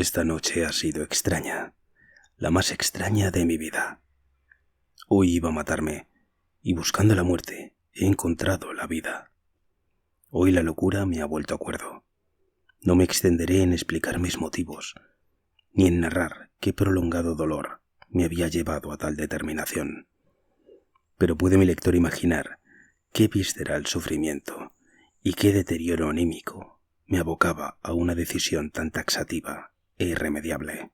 Esta noche ha sido extraña, la más extraña de mi vida. Hoy iba a matarme, y buscando la muerte he encontrado la vida. Hoy la locura me ha vuelto a cuerdo. No me extenderé en explicar mis motivos, ni en narrar qué prolongado dolor me había llevado a tal determinación. Pero puede mi lector imaginar qué visceral sufrimiento y qué deterioro anímico me abocaba a una decisión tan taxativa e irremediable.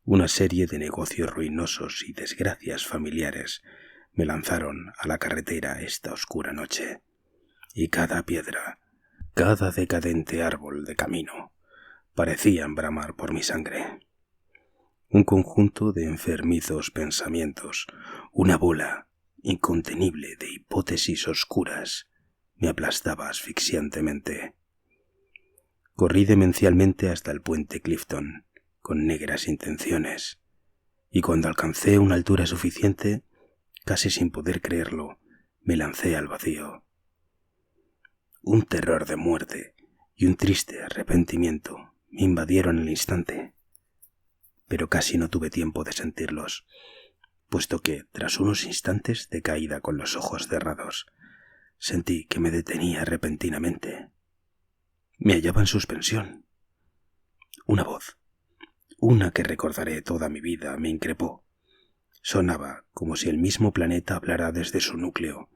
Una serie de negocios ruinosos y desgracias familiares me lanzaron a la carretera esta oscura noche, y cada piedra, cada decadente árbol de camino, parecían bramar por mi sangre. Un conjunto de enfermizos pensamientos, una bola incontenible de hipótesis oscuras, me aplastaba asfixiantemente. Corrí demencialmente hasta el puente Clifton, con negras intenciones, y cuando alcancé una altura suficiente, casi sin poder creerlo, me lancé al vacío. Un terror de muerte y un triste arrepentimiento me invadieron al instante, pero casi no tuve tiempo de sentirlos, puesto que, tras unos instantes de caída con los ojos cerrados, sentí que me detenía repentinamente. Me hallaba en suspensión. Una voz, una que recordaré toda mi vida, me increpó. Sonaba como si el mismo planeta hablara desde su núcleo,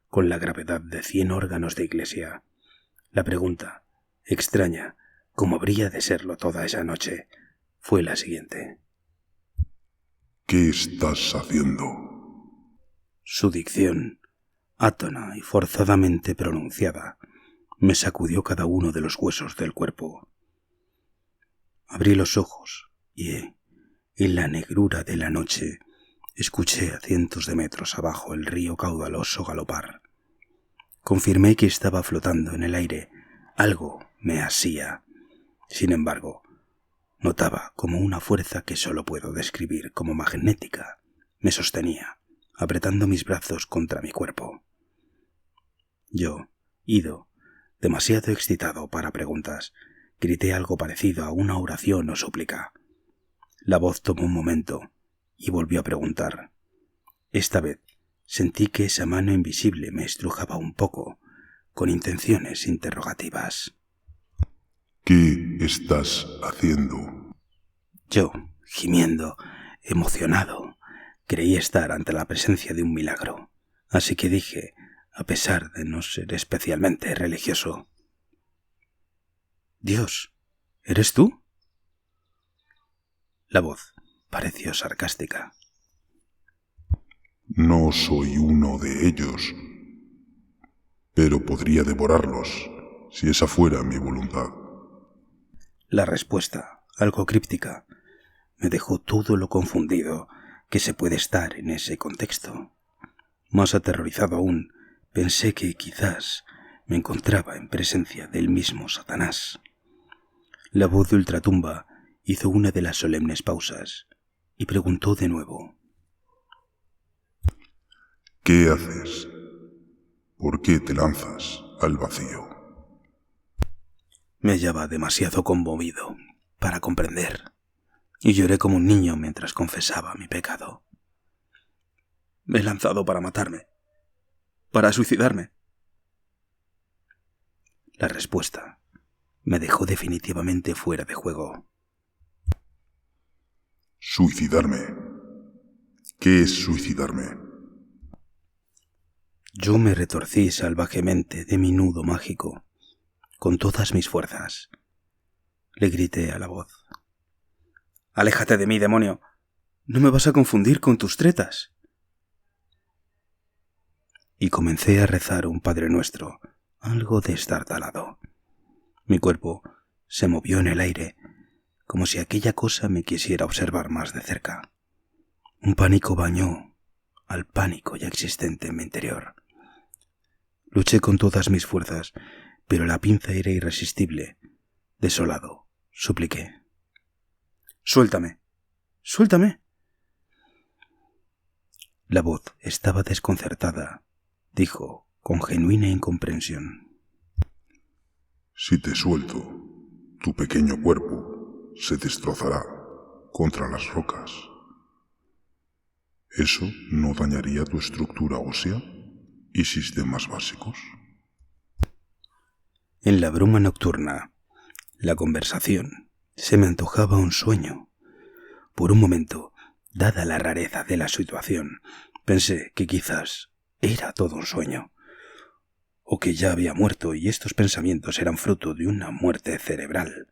con la gravedad de 100 órganos de iglesia. La pregunta, extraña, como habría de serlo toda esa noche, fue la siguiente. ¿Qué estás haciendo? Su dicción, átona y forzadamente pronunciada, me sacudió cada uno de los huesos del cuerpo. Abrí los ojos y, en la negrura de la noche, escuché a cientos de metros abajo el río caudaloso galopar. Confirmé que estaba flotando en el aire. Algo me asía. Sin embargo, notaba como una fuerza que solo puedo describir como magnética me sostenía, apretando mis brazos contra mi cuerpo. Yo, ido, demasiado excitado para preguntas, grité algo parecido a una oración o súplica. La voz tomó un momento y volvió a preguntar. Esta vez sentí que esa mano invisible me estrujaba un poco, con intenciones interrogativas. ¿Qué estás haciendo? Yo, gimiendo, emocionado, creí estar ante la presencia de un milagro, así que dije, a pesar de no ser especialmente religioso: «Dios, ¿eres tú?» La voz pareció sarcástica. No soy uno de ellos, pero podría devorarlos si esa fuera mi voluntad. La respuesta, algo críptica, me dejó todo lo confundido que se puede estar en ese contexto. Más aterrorizado aún, pensé que quizás me encontraba en presencia del mismo Satanás. La voz de ultratumba hizo una de las solemnes pausas y preguntó de nuevo. ¿Qué haces? ¿Por qué te lanzas al vacío? Me hallaba demasiado conmovido para comprender, y lloré como un niño mientras confesaba mi pecado. Me he lanzado para matarme, para suicidarme. La respuesta me dejó definitivamente fuera de juego. ¿Suicidarme? ¿Qué es suicidarme? Yo me retorcí salvajemente de mi nudo mágico, con todas mis fuerzas. Le grité a la voz. «¡Aléjate de mí, demonio! ¡No me vas a confundir con tus tretas!» Y comencé a rezar un Padre Nuestro, algo destartalado. Mi cuerpo se movió en el aire, como si aquella cosa me quisiera observar más de cerca. Un pánico bañó al pánico ya existente en mi interior. Luché con todas mis fuerzas, pero la pinza era irresistible. Desolado, supliqué. «¡Suéltame! ¡Suéltame!» La voz estaba desconcertada. Dijo con genuina incomprensión. Si te suelto, tu pequeño cuerpo se destrozará contra las rocas. ¿Eso no dañaría tu estructura ósea y sistemas básicos? En la bruma nocturna, la conversación se me antojaba un sueño. Por un momento, dada la rareza de la situación, pensé que quizás era todo un sueño, o que ya había muerto y estos pensamientos eran fruto de una muerte cerebral,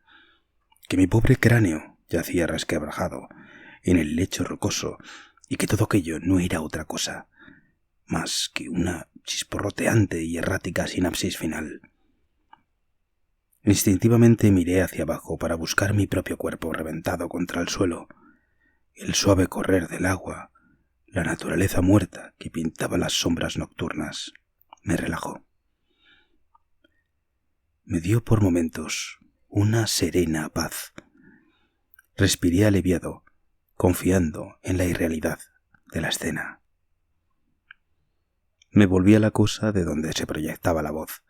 que mi pobre cráneo yacía resquebrajado en el lecho rocoso y que todo aquello no era otra cosa más que una chisporroteante y errática sinapsis final. Instintivamente miré hacia abajo para buscar mi propio cuerpo reventado contra el suelo. El suave correr del agua, la naturaleza muerta que pintaba las sombras nocturnas, me relajó. Me dio por momentos una serena paz. Respiré aliviado, confiando en la irrealidad de la escena. Me volví a la cosa de donde se proyectaba la voz,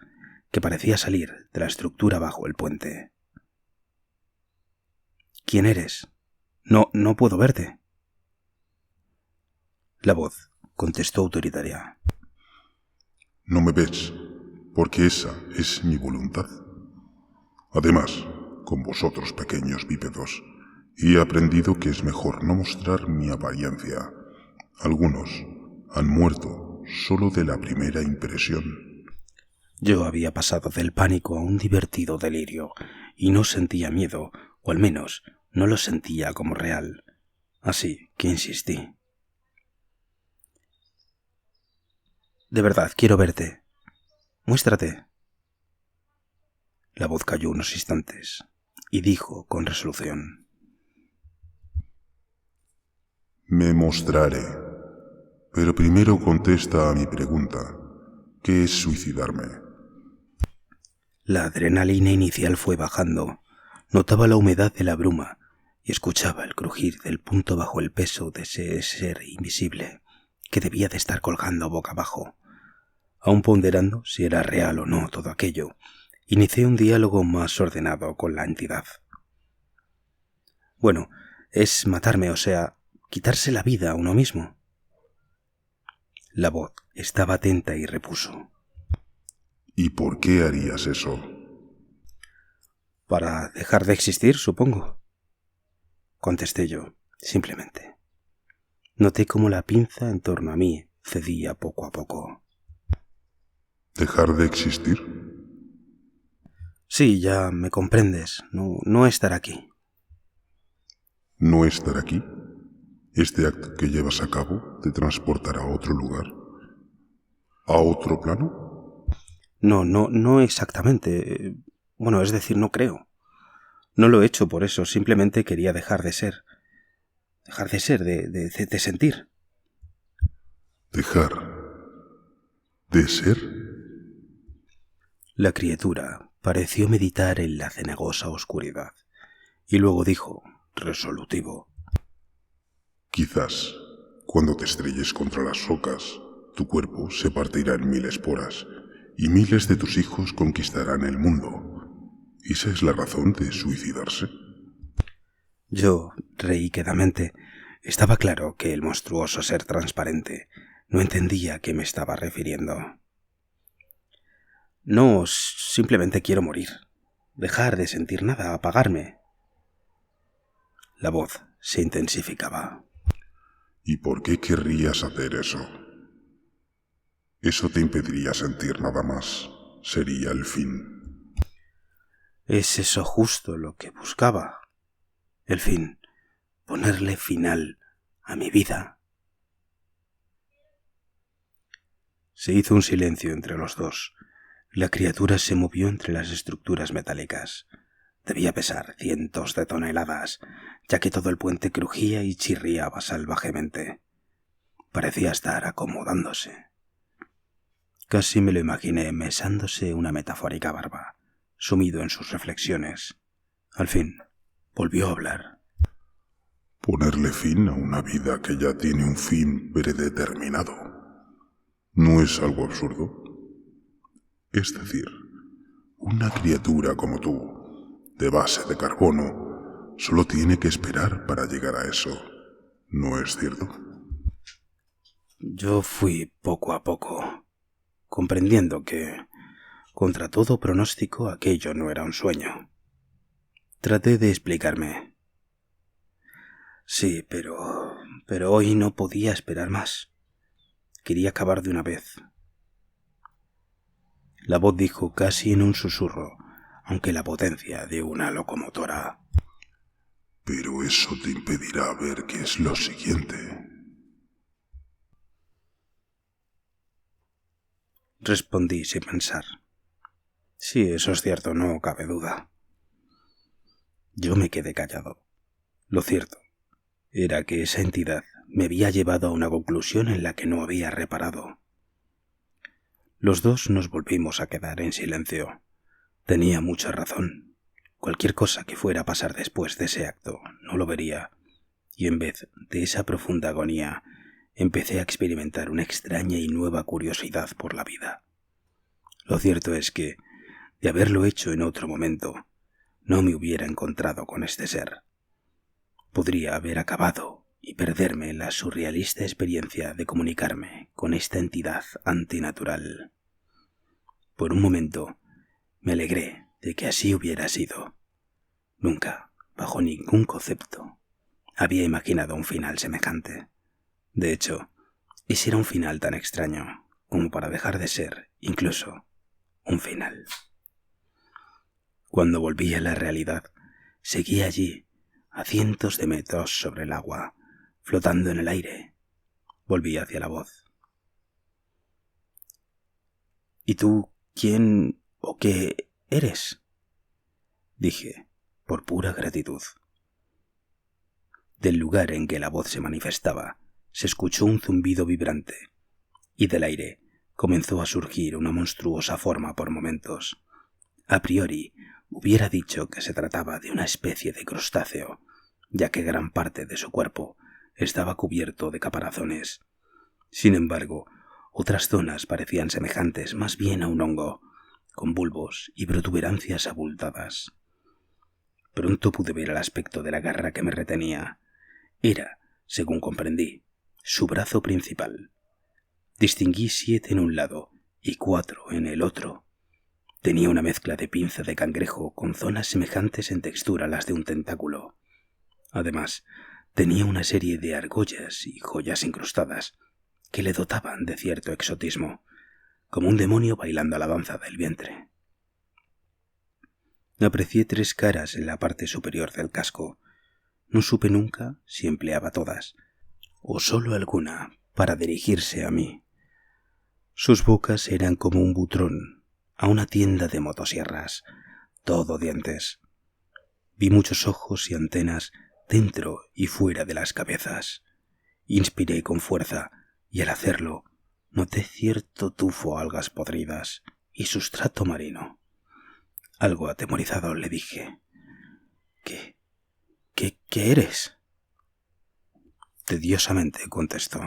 que parecía salir de la estructura bajo el puente. ¿Quién eres? No puedo verte. La voz contestó autoritaria. No me ves, porque esa es mi voluntad. Además, con vosotros pequeños bípedos, he aprendido que es mejor no mostrar mi apariencia. Algunos han muerto solo de la primera impresión. Yo había pasado del pánico a un divertido delirio y no sentía miedo, o al menos no lo sentía como real. Así que insistí. De verdad, quiero verte. Muéstrate. La voz calló unos instantes y dijo con resolución. Me mostraré, pero primero contesta a mi pregunta. ¿Qué es suicidarme? La adrenalina inicial fue bajando. Notaba la humedad de la bruma y escuchaba el crujir del punto bajo el peso de ese ser invisible que debía de estar colgando boca abajo. Aún ponderando si era real o no todo aquello, inicié un diálogo más ordenado con la entidad. Bueno, es matarme, o sea, quitarse la vida a uno mismo. La voz estaba atenta y repuso. ¿Y por qué harías eso? Para dejar de existir, supongo. Contesté yo, simplemente. Noté cómo la pinza en torno a mí cedía poco a poco. ¿Dejar de existir? Sí, ya me comprendes. No estar aquí. ¿No estar aquí? ¿Este acto que llevas a cabo te transportará a otro lugar? ¿A otro plano? No exactamente. Bueno, es decir, no creo. No lo he hecho por eso, simplemente quería dejar de ser. Dejar de ser, de sentir. ¿Dejar de ser? La criatura pareció meditar en la cenagosa oscuridad y luego dijo, resolutivo. Quizás, cuando te estrelles contra las rocas, tu cuerpo se partirá en 1000 esporas y miles de tus hijos conquistarán el mundo. ¿Esa es la razón de suicidarse? Yo reí quedamente. Estaba claro que el monstruoso ser transparente no entendía a qué me estaba refiriendo. No, simplemente quiero morir. Dejar de sentir nada, apagarme. La voz se intensificaba. ¿Y por qué querrías hacer eso? Eso te impediría sentir nada más. Sería el fin. Es eso justo lo que buscaba. El fin. Ponerle final a mi vida. Se hizo un silencio entre los dos. La criatura se movió entre las estructuras metálicas. Debía pesar cientos de toneladas, ya que todo el puente crujía y chirriaba salvajemente. Parecía estar acomodándose. Casi me lo imaginé mesándose una metafórica barba, sumido en sus reflexiones. Al fin, volvió a hablar. Ponerle fin a una vida que ya tiene un fin predeterminado. ¿No es algo absurdo? Es decir, una criatura como tú, de base de carbono, solo tiene que esperar para llegar a eso, ¿no es cierto? Yo fui poco a poco, comprendiendo que, contra todo pronóstico, aquello no era un sueño. Traté de explicarme. Sí, pero hoy no podía esperar más. Quería acabar de una vez. La voz dijo casi en un susurro, aunque la potencia de una locomotora. Pero eso te impedirá ver qué es lo siguiente. Respondí sin pensar. Sí, eso es cierto, no cabe duda. Yo me quedé callado. Lo cierto era que esa entidad me había llevado a una conclusión en la que no había reparado. Los dos nos volvimos a quedar en silencio. Tenía mucha razón. Cualquier cosa que fuera a pasar después de ese acto no lo vería, y en vez de esa profunda agonía, empecé a experimentar una extraña y nueva curiosidad por la vida. Lo cierto es que, de haberlo hecho en otro momento, no me hubiera encontrado con este ser. Podría haber acabado y perderme en la surrealista experiencia de comunicarme con esta entidad antinatural. Por un momento, me alegré de que así hubiera sido. Nunca, bajo ningún concepto, había imaginado un final semejante. De hecho, ese era un final tan extraño como para dejar de ser, incluso, un final. Cuando volví a la realidad, seguí allí, a cientos de metros sobre el agua, flotando en el aire. Volví hacia la voz. ¿Y tú quién o qué eres? Dije, por pura gratitud. Del lugar en que la voz se manifestaba, se escuchó un zumbido vibrante, y del aire comenzó a surgir una monstruosa forma por momentos. A priori, hubiera dicho que se trataba de una especie de crustáceo, ya que gran parte de su cuerpo estaba cubierto de caparazones. Sin embargo, otras zonas parecían semejantes más bien a un hongo, con bulbos y protuberancias abultadas. Pronto pude ver el aspecto de la garra que me retenía. Era, según comprendí, su brazo principal. Distinguí 7 en un lado y 4 en el otro. Tenía una mezcla de pinza de cangrejo con zonas semejantes en textura a las de un tentáculo. Además, tenía una serie de argollas y joyas incrustadas que le dotaban de cierto exotismo, como un demonio bailando a la danza del vientre. Aprecié 3 caras en la parte superior del casco. No supe nunca si empleaba todas, o solo alguna, para dirigirse a mí. Sus bocas eran como un butrón a una tienda de motosierras, todo dientes. Vi muchos ojos y antenas dentro y fuera de las cabezas. Inspiré con fuerza, y al hacerlo, noté cierto tufo a algas podridas y sustrato marino. Algo atemorizado le dije: ¿Qué eres? Tediosamente contestó: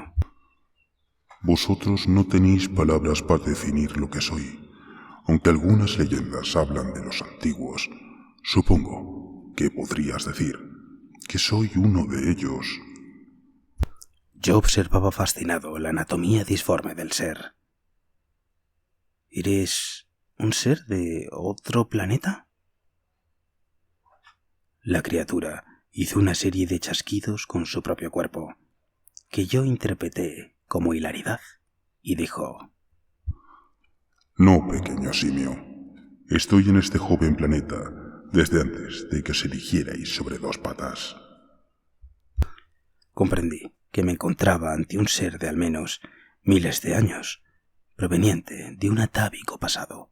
Vosotros no tenéis palabras para definir lo que soy. Aunque algunas leyendas hablan de los antiguos, supongo que podrías decir que soy uno de ellos. Yo observaba fascinado la anatomía disforme del ser. ¿Eres un ser de otro planeta? La criatura hizo una serie de chasquidos con su propio cuerpo, que yo interpreté como hilaridad, y dijo: No, pequeño simio. Estoy en este joven planeta desde antes de que os erigierais sobre 2 patas. Comprendí que me encontraba ante un ser de al menos miles de años, proveniente de un atávico pasado.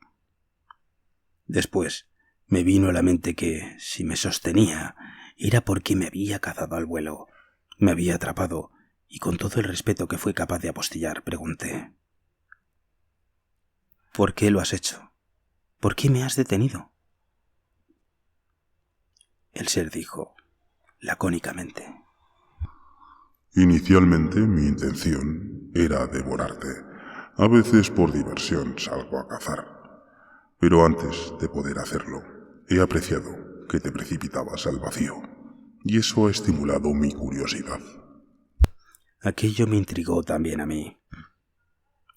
Después me vino a la mente que, si me sostenía, era porque me había cazado al vuelo, me había atrapado, y con todo el respeto que fui capaz de apostillar, pregunté: ¿por qué lo has hecho? ¿Por qué me has detenido? El ser dijo, lacónicamente: Inicialmente mi intención era devorarte. A veces por diversión salgo a cazar. Pero antes de poder hacerlo, he apreciado que te precipitabas al vacío. y eso ha estimulado mi curiosidad. Aquello me intrigó también a mí.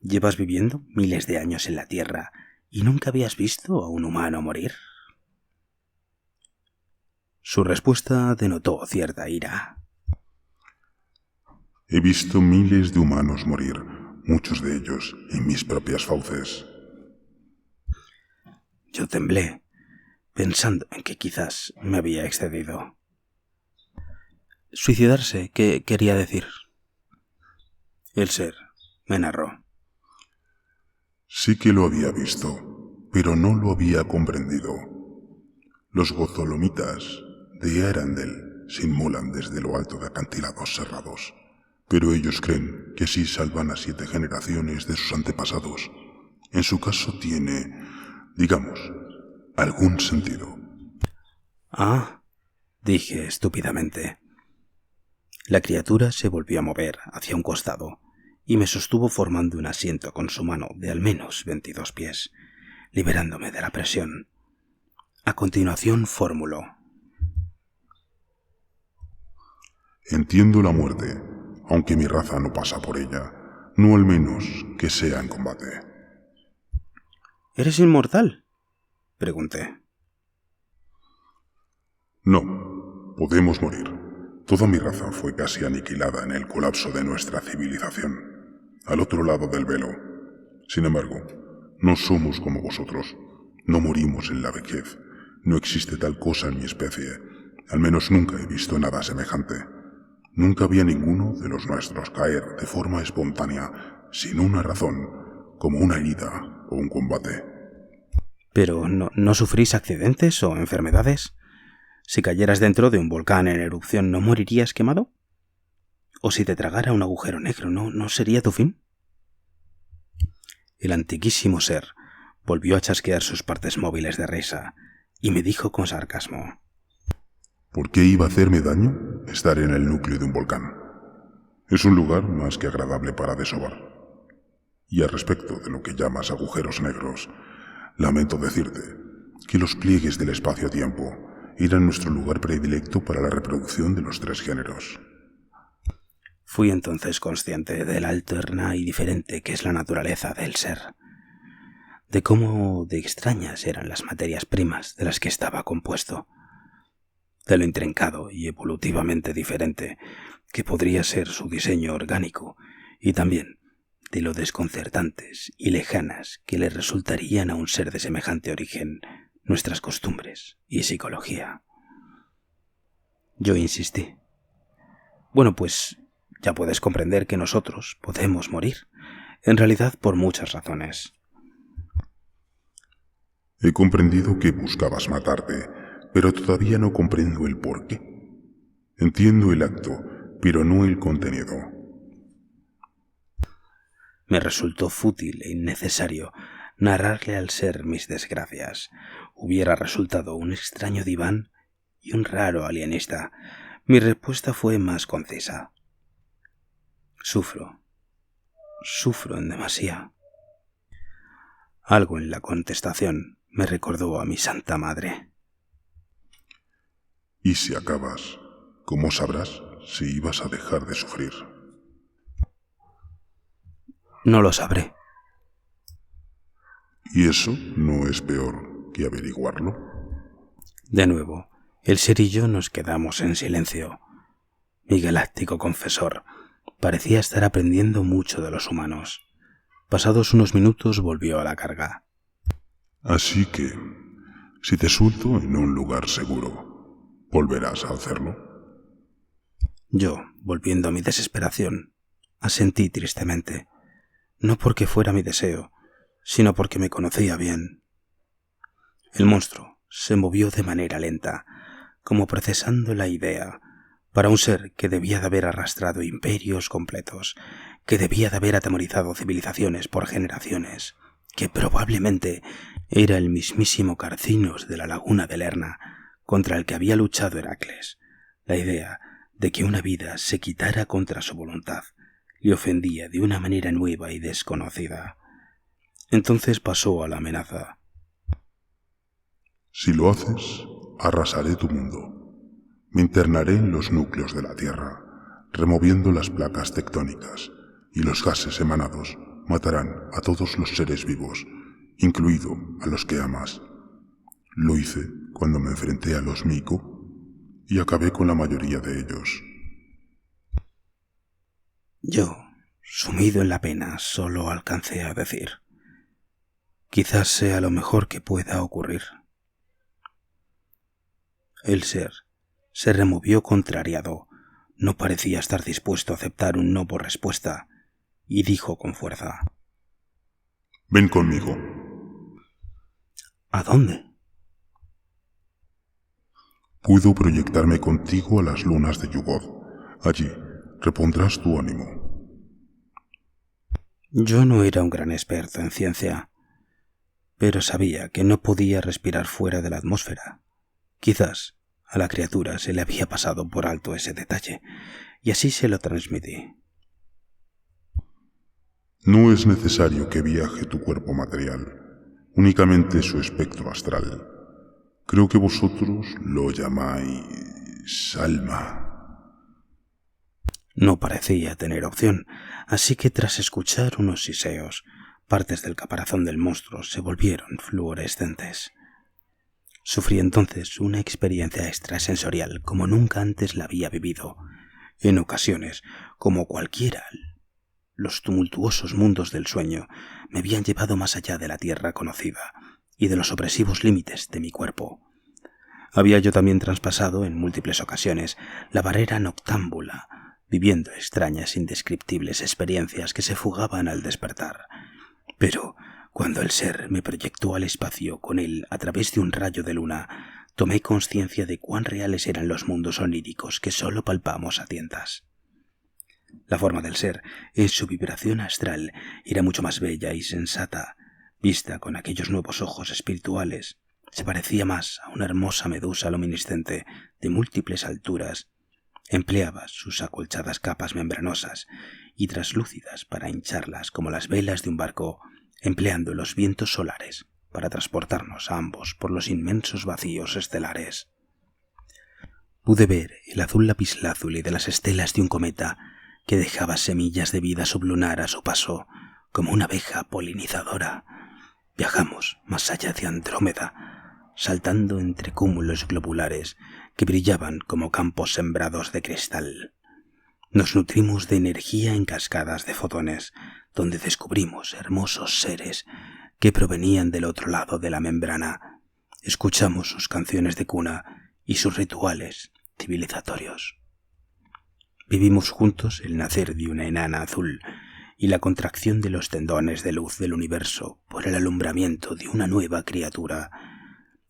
¿Llevas viviendo miles de años en la Tierra y nunca habías visto a un humano morir? Su respuesta denotó cierta ira. He visto miles de humanos morir, muchos de ellos en mis propias fauces. Yo temblé, pensando en que quizás me había excedido. Suicidarse, ¿qué quería decir? El ser me narró. Sí que lo había visto, pero no lo había comprendido. Los gozolomitas de Arandel se inmolan desde lo alto de acantilados cerrados, pero ellos creen que si salvan a 7 generaciones de sus antepasados, en su caso tiene, digamos, algún sentido. Ah, dije estúpidamente. La criatura se volvió a mover hacia un costado y me sostuvo formando un asiento con su mano de al menos 22 pies, liberándome de la presión. A continuación formuló: Entiendo la muerte, aunque mi raza no pasa por ella, no al menos que sea en combate. ¿Eres inmortal?, pregunté. No, podemos morir. Toda mi raza fue casi aniquilada en el colapso de nuestra civilización, al otro lado del velo. Sin embargo, no somos como vosotros. No morimos en la vejez. No existe tal cosa en mi especie. Al menos nunca he visto nada semejante. Nunca vi a ninguno de los nuestros caer de forma espontánea, sin una razón, como una herida o un combate. ¿Pero no sufrís accidentes o enfermedades? Si cayeras dentro de un volcán en erupción, ¿no morirías quemado? ¿O si te tragara un agujero negro, no sería tu fin? El antiquísimo ser volvió a chasquear sus partes móviles de risa y me dijo con sarcasmo: ¿Por qué iba a hacerme daño estar en el núcleo de un volcán? Es un lugar más que agradable para desovar. Y al respecto de lo que llamas agujeros negros, lamento decirte que los pliegues del espacio-tiempo eran nuestro lugar predilecto para la reproducción de los 3 géneros. Fui entonces consciente de la alterna y diferente que es la naturaleza del ser, de cómo de extrañas eran las materias primas de las que estaba compuesto, de lo intrincado y evolutivamente diferente que podría ser su diseño orgánico, y también de lo desconcertantes y lejanas que le resultarían a un ser de semejante origen nuestras costumbres y psicología. Yo insistí: bueno, pues ya puedes comprender que nosotros podemos morir, en realidad por muchas razones. He comprendido que buscabas matarte, pero todavía no comprendo el por qué. Entiendo el acto, pero no el contenido. Me resultó fútil e innecesario narrarle al ser mis desgracias. Hubiera resultado un extraño diván y un raro alienista. Mi respuesta fue más concisa: Sufro en demasía. Algo en la contestación me recordó a mi Santa Madre. Y si acabas, ¿cómo sabrás si ibas a dejar de sufrir? No lo sabré. ¿Y eso no es peor que averiguarlo? De nuevo, el ser y yo nos quedamos en silencio. Mi galáctico confesor parecía estar aprendiendo mucho de los humanos. Pasados unos minutos volvió a la carga. Así que, si te suelto en un lugar seguro, ¿volverás a hacerlo? Yo, volviendo a mi desesperación, asentí tristemente, no porque fuera mi deseo, sino porque me conocía bien. El monstruo se movió de manera lenta, como procesando la idea, para un ser que debía de haber arrastrado imperios completos, que debía de haber atemorizado civilizaciones por generaciones, que probablemente era el mismísimo Carcinos de la laguna de Lerna, contra el que había luchado Heracles. La idea de que una vida se quitara contra su voluntad le ofendía de una manera nueva y desconocida. Entonces pasó a la amenaza. Si lo haces, arrasaré tu mundo. Me internaré en los núcleos de la Tierra, removiendo las placas tectónicas, y los gases emanados matarán a todos los seres vivos, incluido a los que amas. Lo hice cuando me enfrenté a los Miko y acabé con la mayoría de ellos. Yo, sumido en la pena, solo alcancé a decir: quizás sea lo mejor que pueda ocurrir. El ser se removió contrariado, no parecía estar dispuesto a aceptar un no por respuesta, y dijo con fuerza: Ven conmigo. ¿A dónde? Puedo proyectarme contigo a las lunas de Yugoth. Allí repondrás tu ánimo. Yo no era un gran experto en ciencia, pero sabía que no podía respirar fuera de la atmósfera. Quizás a la criatura se le había pasado por alto ese detalle, y así se lo transmití. No es necesario que viaje tu cuerpo material, únicamente su espectro astral. Creo que vosotros lo llamáis alma. No parecía tener opción, así que tras escuchar unos siseos, partes del caparazón del monstruo se volvieron fluorescentes. Sufrí entonces una experiencia extrasensorial como nunca antes la había vivido. En ocasiones, como cualquiera, los tumultuosos mundos del sueño me habían llevado más allá de la tierra conocida y de los opresivos límites de mi cuerpo. Había yo también traspasado en múltiples ocasiones la barrera noctámbula, viviendo extrañas, indescriptibles experiencias que se fugaban al despertar. Pero cuando el ser me proyectó al espacio con él a través de un rayo de luna, tomé conciencia de cuán reales eran los mundos oníricos que sólo palpamos a tientas. La forma del ser, en su vibración astral, era mucho más bella y sensata. Vista con aquellos nuevos ojos espirituales, se parecía más a una hermosa medusa luminiscente de múltiples alturas. Empleaba sus acolchadas capas membranosas y traslúcidas para hincharlas como las velas de un barco, empleando los vientos solares para transportarnos a ambos por los inmensos vacíos estelares. Pude ver el azul lapislázuli de las estelas de un cometa que dejaba semillas de vida sublunar a su paso, como una abeja polinizadora. Viajamos más allá de Andrómeda, saltando entre cúmulos globulares que brillaban como campos sembrados de cristal. Nos nutrimos de energía en cascadas de fotones, donde descubrimos hermosos seres que provenían del otro lado de la membrana. Escuchamos sus canciones de cuna y sus rituales civilizatorios. Vivimos juntos el nacer de una enana azul y la contracción de los tendones de luz del universo por el alumbramiento de una nueva criatura.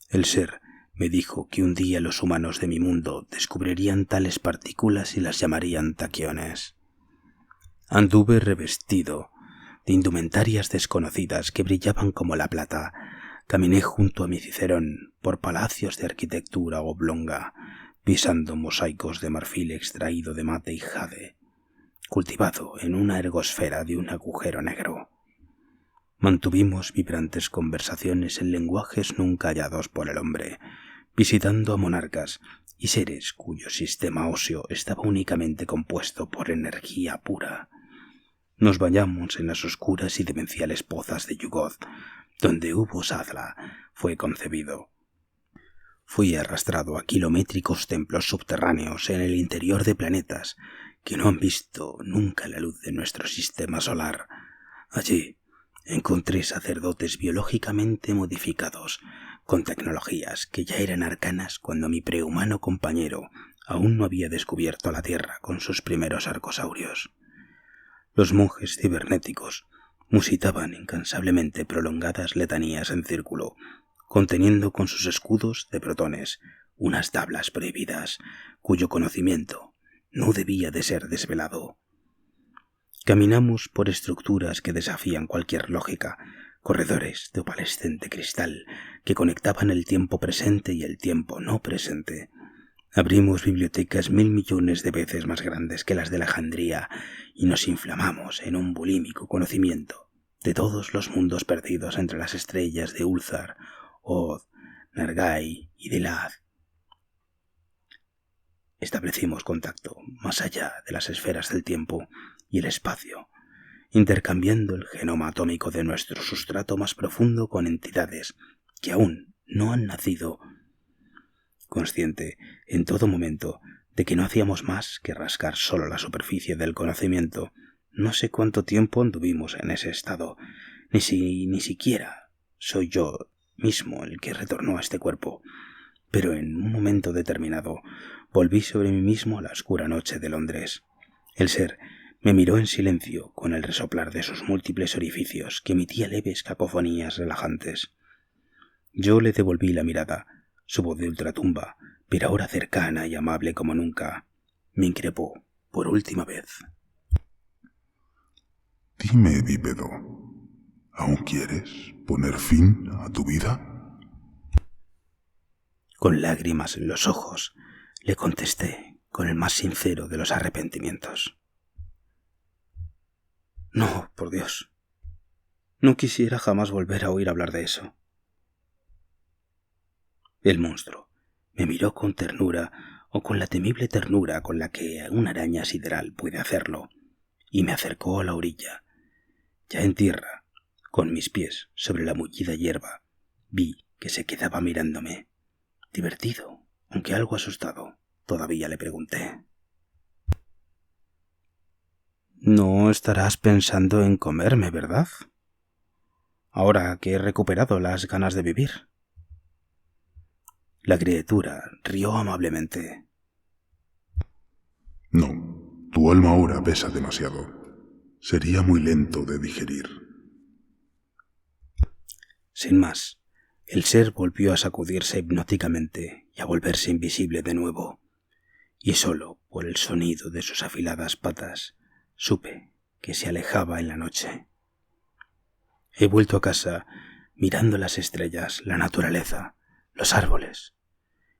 El ser me dijo que un día los humanos de mi mundo descubrirían tales partículas y las llamarían taquiones. Anduve revestido de indumentarias desconocidas que brillaban como la plata. Caminé junto a mi Cicerón por palacios de arquitectura oblonga, pisando mosaicos de marfil extraído de mate y jade, cultivado en una ergosfera de un agujero negro. Mantuvimos vibrantes conversaciones en lenguajes nunca hallados por el hombre, visitando a monarcas y seres cuyo sistema óseo estaba únicamente compuesto por energía pura. Nos bañamos en las oscuras y demenciales pozas de Yugoth, donde Ubo-Sadla fue concebido. Fui arrastrado a kilométricos templos subterráneos en el interior de planetas que no han visto nunca la luz de nuestro sistema solar. Allí encontré sacerdotes biológicamente modificados, con tecnologías que ya eran arcanas cuando mi prehumano compañero aún no había descubierto la Tierra con sus primeros arcosaurios. Los monjes cibernéticos musitaban incansablemente prolongadas letanías en círculo, conteniendo con sus escudos de protones unas tablas prohibidas, cuyo conocimiento no debía de ser desvelado. Caminamos por estructuras que desafían cualquier lógica, corredores de opalescente cristal que conectaban el tiempo presente y el tiempo no presente. Abrimos bibliotecas 1000 millones de veces más grandes que las de Alejandría y nos inflamamos en un bulímico conocimiento de todos los mundos perdidos entre las estrellas de Ulthar, Oth, Nargai y Delad. establecimos contacto más allá de las esferas del tiempo y el espacio, intercambiando el genoma atómico de nuestro sustrato más profundo con entidades que aún no han nacido, consciente en todo momento de que no hacíamos más que rascar solo la superficie del conocimiento. No sé cuánto tiempo anduvimos en ese estado, ni siquiera soy yo mismo el que retornó a este cuerpo, pero en un momento determinado volví sobre mí mismo a la oscura noche de Londres. El ser me miró en silencio con el resoplar de sus múltiples orificios que emitía leves cacofonías relajantes. Yo le devolví la mirada, su voz de ultratumba, pero ahora cercana y amable como nunca, me increpó por última vez. Dime, bípedo, ¿aún quieres poner fin a tu vida? Con lágrimas en los ojos, le contesté con el más sincero de los arrepentimientos. No, por Dios. No quisiera jamás volver a oír hablar de eso. El monstruo me miró con ternura, o con la temible ternura con la que una araña sideral puede hacerlo, y me acercó a la orilla. Ya en tierra, con mis pies sobre la mullida hierba, vi que se quedaba mirándome. Divertido, aunque algo asustado, todavía le pregunté. No estarás pensando en comerme, ¿verdad? Ahora que he recuperado las ganas de vivir. La criatura rió amablemente. No, tu alma ahora pesa demasiado. Sería muy lento de digerir. Sin más, el ser volvió a sacudirse hipnóticamente y a volverse invisible de nuevo, y solo por el sonido de sus afiladas patas supe que se alejaba en la noche. He vuelto a casa mirando las estrellas, la naturaleza, los árboles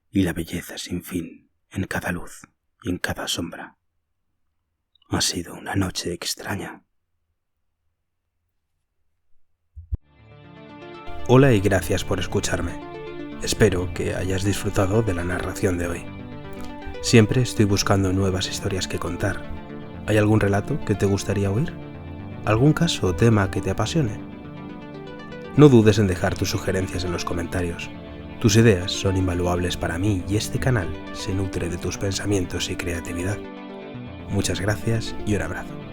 y la belleza sin fin en cada luz y en cada sombra. Ha sido una noche extraña. Hola y gracias por escucharme. Espero que hayas disfrutado de la narración de hoy. Siempre estoy buscando nuevas historias que contar. ¿Hay algún relato que te gustaría oír? ¿Algún caso o tema que te apasione? No dudes en dejar tus sugerencias en los comentarios. Tus ideas son invaluables para mí y este canal se nutre de tus pensamientos y creatividad. Muchas gracias y un abrazo.